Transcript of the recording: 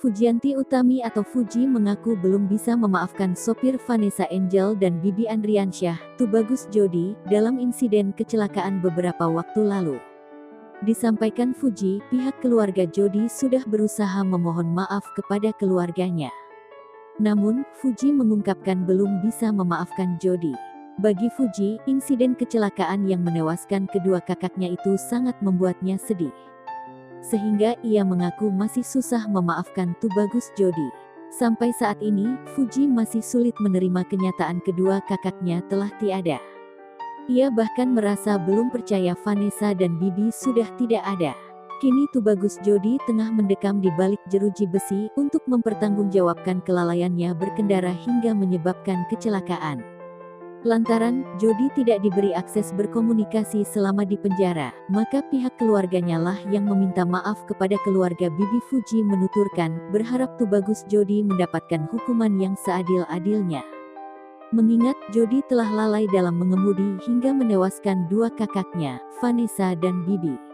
Fujianti Utami atau Fuji mengaku belum bisa memaafkan sopir Vanessa Angel dan Bibi Andriansyah, Tubagus Jody, dalam insiden kecelakaan beberapa waktu lalu. Disampaikan Fuji, pihak keluarga Jody sudah berusaha memohon maaf kepada keluarganya. Namun, Fuji mengungkapkan belum bisa memaafkan Jody. Bagi Fuji, insiden kecelakaan yang menewaskan kedua kakaknya itu sangat membuatnya sedih. Sehingga ia mengaku masih susah memaafkan Tubagus Jody. Sampai saat ini, Fuji masih sulit menerima kenyataan kedua kakaknya telah tiada. Ia bahkan merasa belum percaya Vanessa dan Bibi sudah tidak ada. Kini Tubagus Jody tengah mendekam di balik jeruji besi untuk mempertanggungjawabkan kelalaiannya berkendara hingga menyebabkan kecelakaan. Lantaran Jody tidak diberi akses berkomunikasi selama di penjara, maka pihak keluarganya lah yang meminta maaf kepada keluarga Bibi. Fuji menuturkan, berharap Tubagus Jody mendapatkan hukuman yang seadil-adilnya. Mengingat Jody telah lalai dalam mengemudi hingga menewaskan dua kakaknya, Vanessa dan Bibi.